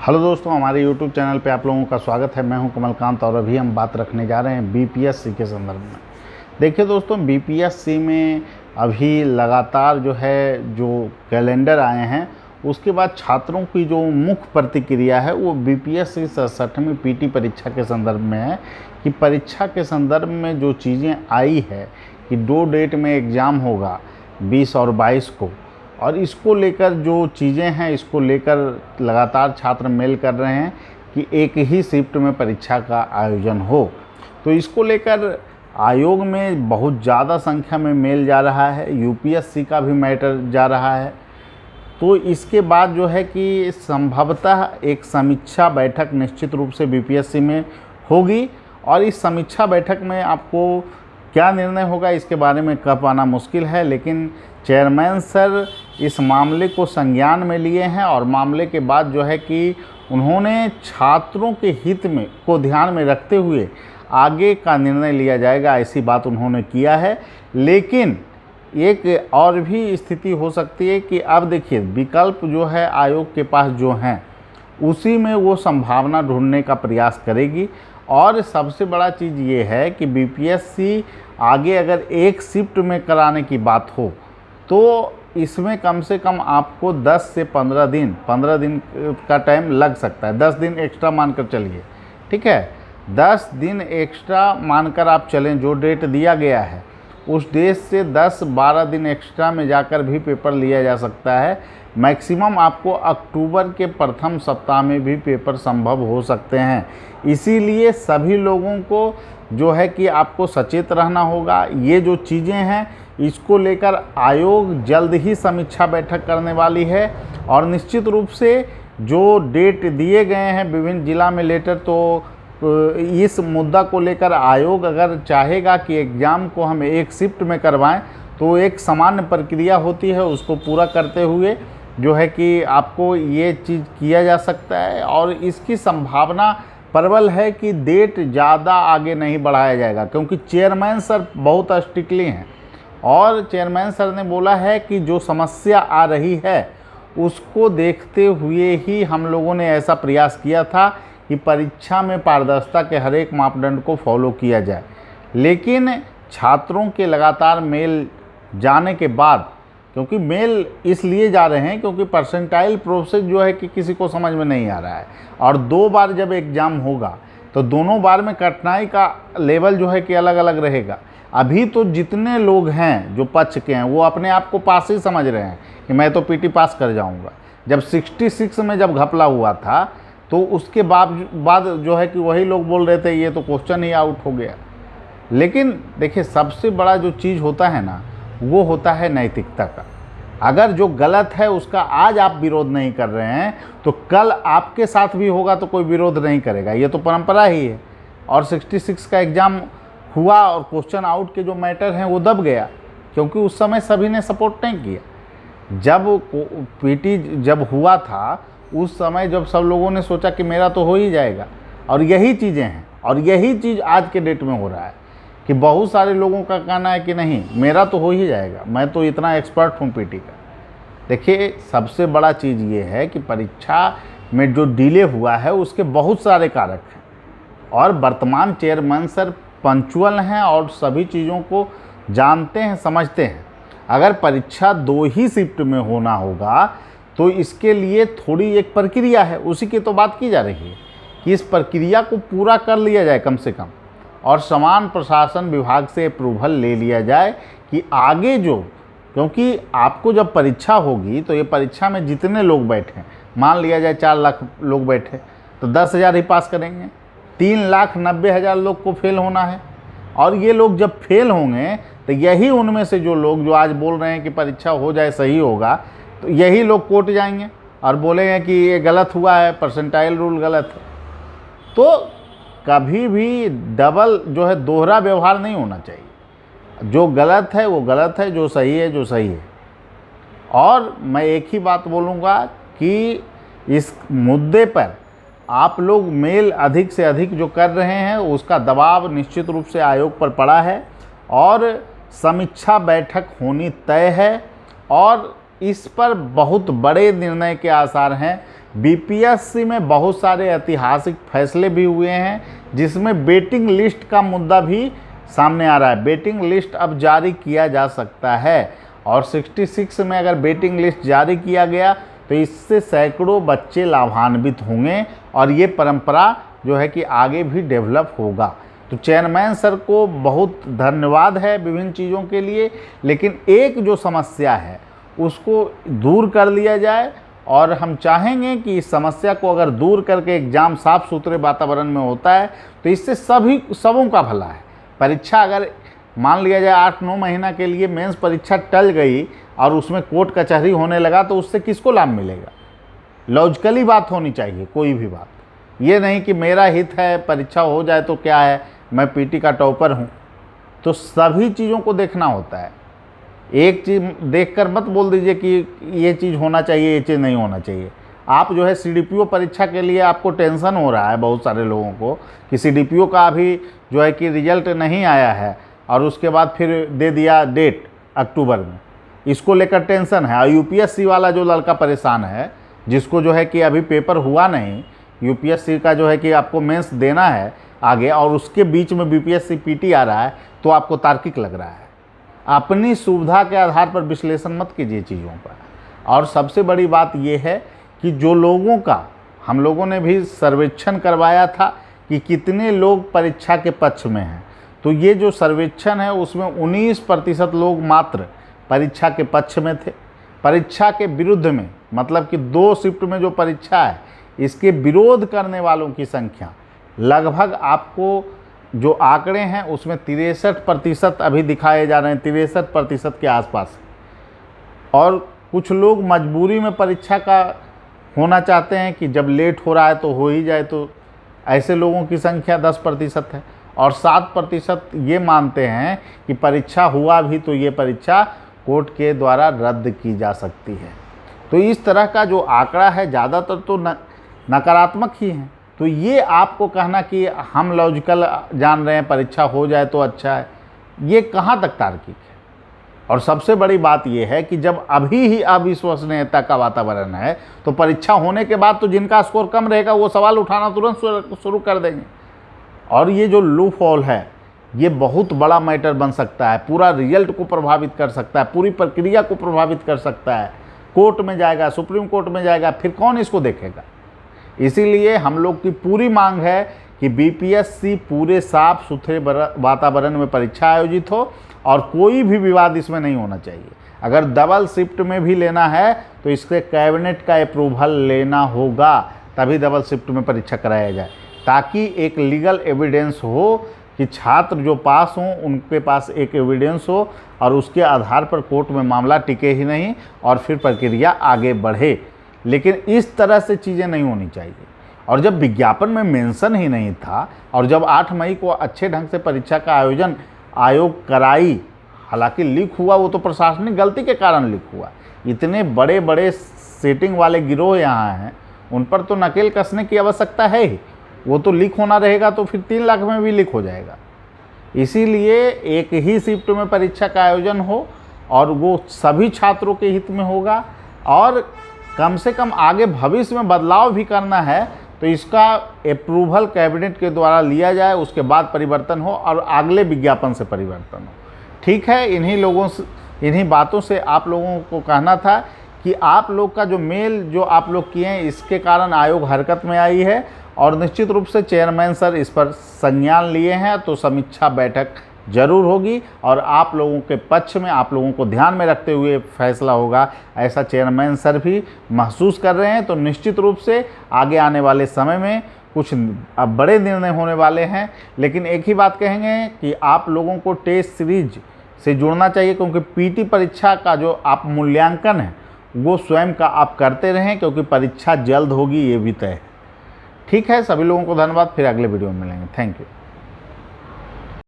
Hello दोस्तों, हमारे YouTube channel पे आप लोगों का स्वागत है। मैं हूं कमलकांत और अभी हम बात रखने जा रहे हैं बीपीएससी के संदर्भ में। देखिए दोस्तों, बीपीएससी में अभी लगातार जो कैलेंडर आए हैं, उसके बाद छात्रों की जो मुख्य प्रतिक्रिया है वो बीपीएससी 67वीं पीटी परीक्षा के संदर्भ में है कि परीक्षा के संदर्भ में जो चीज़ें आई है कि 2 डेट में एग्ज़ाम होगा 20 और 22 को, और इसको लेकर जो चीज़ें हैं इसको लेकर लगातार छात्र मेल कर रहे हैं कि एक ही शिफ्ट में परीक्षा का आयोजन हो। तो इसको लेकर आयोग में बहुत ज़्यादा संख्या में मेल जा रहा है, यूपीएससी का भी मैटर जा रहा है। तो इसके बाद जो है कि संभवतः एक समीक्षा बैठक निश्चित रूप से बीपीएससी में होगी, और इस समीक्षा बैठक में आपको क्या निर्णय होगा इसके बारे में कह पाना मुश्किल है, लेकिन चेयरमैन सर इस मामले को संज्ञान में लिए हैं और मामले के बाद जो है कि उन्होंने छात्रों के हित में को ध्यान में रखते हुए आगे का निर्णय लिया जाएगा, ऐसी बात उन्होंने किया है। लेकिन एक और भी स्थिति हो सकती है कि अब देखिए विकल्प जो है आयोग के पास जो हैं उसी में वो संभावना ढूंढने का प्रयास करेगी। और सबसे बड़ा चीज़ ये है कि बीपीएससी आगे अगर एक शिफ्ट में कराने की बात हो तो इसमें कम से कम आपको 10 से 15 दिन का टाइम लग सकता है। 10 दिन एक्स्ट्रा मानकर चलिए, ठीक है, 10 दिन एक्स्ट्रा मानकर आप चलें। जो डेट दिया गया है उस डेट से 10-12 दिन एक्स्ट्रा में जाकर भी पेपर लिया जा सकता है। मैक्सिमम आपको अक्टूबर के प्रथम सप्ताह में भी पेपर संभव हो सकते हैं। इसीलिए सभी लोगों को जो है कि आपको सचेत रहना होगा। ये जो चीज़ें हैं इसको लेकर आयोग जल्द ही समीक्षा बैठक करने वाली है, और निश्चित रूप से जो डेट दिए गए हैं विभिन्न जिला में लेटर, तो इस मुद्दा को लेकर आयोग अगर चाहेगा कि एग्ज़ाम को हम एक शिफ्ट में करवाएं तो एक सामान्य प्रक्रिया होती है, उसको पूरा करते हुए जो है कि आपको ये चीज़ किया जा सकता है। और इसकी संभावना प्रबल है कि डेट ज़्यादा आगे नहीं बढ़ाया जाएगा, क्योंकि चेयरमैन सर बहुत स्ट्रिक्टली हैं और चेयरमैन सर ने बोला है कि जो समस्या आ रही है उसको देखते हुए ही हम लोगों ने ऐसा प्रयास किया था कि परीक्षा में पारदर्शिता के हर एक मापदंड को फॉलो किया जाए। लेकिन छात्रों के लगातार मेल जाने के बाद, क्योंकि मेल इसलिए जा रहे हैं क्योंकि परसेंटाइल प्रोसेस जो है कि किसी को समझ में नहीं आ रहा है, और 2 बार जब एग्ज़ाम होगा तो दोनों बार में कठिनाई का लेवल जो है कि अलग अलग रहेगा। अभी तो जितने लोग हैं जो पक्ष के हैं वो अपने आप को पास ही समझ रहे हैं कि मैं तो पीटी पास कर जाऊंगा। जब 66 में जब घपला हुआ था तो उसके बाद जो है कि वही लोग बोल रहे थे ये तो क्वेश्चन ही आउट हो गया। लेकिन देखिए सबसे बड़ा जो चीज़ होता है ना वो होता है नैतिकता का। अगर जो गलत है उसका आज आप विरोध नहीं कर रहे हैं तो कल आपके साथ भी होगा तो कोई विरोध नहीं करेगा, ये तो परंपरा ही है। और 66 का एग्ज़ाम हुआ और क्वेश्चन आउट के जो मैटर हैं वो दब गया, क्योंकि उस समय सभी ने सपोर्ट नहीं किया। जब पीटी जब हुआ था उस समय जब सब लोगों ने सोचा कि मेरा तो हो ही जाएगा, और यही चीज़ें हैं, और यही चीज़ आज के डेट में हो रहा है कि बहुत सारे लोगों का कहना है कि नहीं मेरा तो हो ही जाएगा, मैं तो इतना एक्सपर्ट हूँ पीटी का। देखिए सबसे बड़ा चीज़ ये है कि परीक्षा में जो डिले हुआ है उसके बहुत सारे कारक हैं, और वर्तमान चेयरमैन सर पंक्चुअल हैं और सभी चीज़ों को जानते हैं, समझते हैं। अगर परीक्षा 2 ही शिफ्ट में होना होगा तो इसके लिए थोड़ी एक प्रक्रिया है, उसी की तो बात की जा रही है कि इस प्रक्रिया को पूरा कर लिया जाए कम से कम, और समान प्रशासन विभाग से अप्रूवल ले लिया जाए कि आगे जो, क्योंकि आपको जब परीक्षा होगी तो ये परीक्षा में जितने लोग बैठे, मान लिया जाए 4 लाख लोग बैठे तो 10,000 ही पास करेंगे, 3,90,000 लोग को फेल होना है। और ये लोग जब फेल होंगे तो यही उनमें से जो लोग जो आज बोल रहे हैं कि परीक्षा हो जाए सही होगा, तो यही लोग कोर्ट जाएंगे और बोलेंगे कि ये गलत हुआ है, परसेंटाइल रूल गलत है। तो कभी भी डबल जो है दोहरा व्यवहार नहीं होना चाहिए। जो गलत है वो गलत है, जो सही है जो सही है। और मैं एक ही बात बोलूँगा कि इस मुद्दे पर आप लोग मेल अधिक से अधिक जो कर रहे हैं उसका दबाव निश्चित रूप से आयोग पर पड़ा है, और समीक्षा बैठक होनी तय है, और इस पर बहुत बड़े निर्णय के आसार हैं। बीपीएससी में बहुत सारे ऐतिहासिक फैसले भी हुए हैं, जिसमें वेटिंग लिस्ट का मुद्दा भी सामने आ रहा है। वेटिंग लिस्ट अब जारी किया जा सकता है और 66 में अगर वेटिंग लिस्ट जारी किया गया तो इससे सैकड़ों बच्चे लाभान्वित होंगे और ये परंपरा जो है कि आगे भी डेवलप होगा। तो चेयरमैन सर को बहुत धन्यवाद है विभिन्न चीज़ों के लिए, लेकिन एक जो समस्या है उसको दूर कर लिया जाए और हम चाहेंगे कि इस समस्या को अगर दूर करके एग्ज़ाम साफ सुथरे वातावरण में होता है तो इससे सबों का भला है। परीक्षा अगर मान लिया जाए 8-9 महीना के लिए मेंस परीक्षा टल गई और उसमें कोर्ट कचहरी होने लगा तो उससे किसको लाभ मिलेगा? लॉजिकली बात होनी चाहिए कोई भी बात, ये नहीं कि मेरा हित है परीक्षा हो जाए तो क्या है, मैं पीटी का टॉपर हूँ। तो सभी चीज़ों को देखना होता है, एक चीज़ देखकर मत बोल दीजिए कि ये चीज़ होना चाहिए ये चीज़ नहीं होना चाहिए। आप जो है सीडीपीओ परीक्षा के लिए आपको टेंशन हो रहा है बहुत सारे लोगों को कि सीडीपीओ का अभी जो है कि रिजल्ट नहीं आया है और उसके बाद फिर दे दिया डेट अक्टूबर में, इसको लेकर टेंशन है। और यूपीएससी वाला जो लड़का परेशान है जिसको जो है कि अभी पेपर हुआ नहीं, यूपीएससी का जो है कि आपको मेंस देना है आगे और उसके बीच में बीपीएससी पीटी आ रहा है तो आपको तार्किक लग रहा है। अपनी सुविधा के आधार पर विश्लेषण मत कीजिए चीज़ों का। और सबसे बड़ी बात यह है कि जो लोगों का हम लोगों ने भी सर्वेक्षण करवाया था कि कितने लोग परीक्षा के पक्ष में हैं, तो ये जो सर्वेक्षण है उसमें 19% लोग मात्र परीक्षा के पक्ष में थे। परीक्षा के विरुद्ध में मतलब कि 2 शिफ्ट में जो परीक्षा है इसके विरोध करने वालों की संख्या लगभग आपको जो आंकड़े हैं उसमें 63% अभी दिखाए जा रहे हैं, 63% के आसपास। और कुछ लोग मजबूरी में परीक्षा का होना चाहते हैं कि जब लेट हो रहा है तो हो ही जाए, तो ऐसे लोगों की संख्या 10% है। और 7% ये मानते हैं कि परीक्षा हुआ भी तो ये परीक्षा कोर्ट के द्वारा रद्द की जा सकती है। तो इस तरह का जो आंकड़ा है ज़्यादातर तो नकारात्मक ही है। तो ये आपको कहना कि हम लॉजिकल जान रहे हैं परीक्षा हो जाए तो अच्छा है, ये कहाँ तक तार्किक है? और सबसे बड़ी बात यह है कि जब अभी ही अविश्वसनीयता का वातावरण है तो परीक्षा होने के बाद तो जिनका स्कोर कम रहेगा वो सवाल उठाना तुरंत शुरू कर देंगे। और ये जो लूप होल है ये बहुत बड़ा मैटर बन सकता है, पूरा रिजल्ट को प्रभावित कर सकता है, पूरी प्रक्रिया को प्रभावित कर सकता है। कोर्ट में जाएगा, सुप्रीम कोर्ट में जाएगा, फिर कौन इसको देखेगा? इसीलिए हम लोग की पूरी मांग है कि बीपीएससी पूरे साफ सुथरे वातावरण में परीक्षा आयोजित हो और कोई भी विवाद इसमें नहीं होना चाहिए। अगर डबल शिफ्ट में भी लेना है तो इसके कैबिनेट का अप्रूवल लेना होगा, तभी डबल शिफ्ट में परीक्षा कराया जाए, ताकि एक लीगल एविडेंस हो कि छात्र जो पास हों उनके पास एक एविडेंस हो और उसके आधार पर कोर्ट में मामला टिके ही नहीं और फिर प्रक्रिया आगे बढ़े। लेकिन इस तरह से चीज़ें नहीं होनी चाहिए। और जब विज्ञापन में मेंशन ही नहीं था और जब 8 मई को अच्छे ढंग से परीक्षा का आयोजन आयोग कराई, हालांकि लीक हुआ वो तो प्रशासनिक गलती के कारण लीक हुआ, इतने बड़े बड़े सेटिंग वाले गिरोह यहाँ हैं उन पर तो नकेल कसने की आवश्यकता है ही। वो तो लीक होना रहेगा तो फिर 3 लाख में भी लीक हो जाएगा। इसीलिए एक ही शिफ्ट में परीक्षा का आयोजन हो और वो सभी छात्रों के हित में होगा और कम से कम आगे भविष्य में बदलाव भी करना है तो इसका अप्रूवल कैबिनेट के द्वारा लिया जाए, उसके बाद परिवर्तन हो और अगले विज्ञापन से परिवर्तन हो। ठीक है, इन्हीं बातों से आप लोगों को कहना था कि आप लोग का जो मेल जो आप लोग किए हैं इसके कारण आयोग हरकत में आई है और निश्चित रूप से चेयरमैन सर इस पर संज्ञान लिए हैं, तो समीक्षा बैठक जरूर होगी और आप लोगों के पक्ष में आप लोगों को ध्यान में रखते हुए फैसला होगा, ऐसा चेयरमैन सर भी महसूस कर रहे हैं। तो निश्चित रूप से आगे आने वाले समय में कुछ अब बड़े निर्णय होने वाले हैं। लेकिन एक ही बात कहेंगे कि आप लोगों को टेस्ट सीरीज से जुड़ना चाहिए, क्योंकि पीटी परीक्षा का जो आप मूल्यांकन है वो स्वयं का आप करते रहें, क्योंकि परीक्षा जल्द होगी ये भी तय है। ठीक है, सभी लोगों को धन्यवाद, फिर अगले वीडियो में मिलेंगे। Thank you.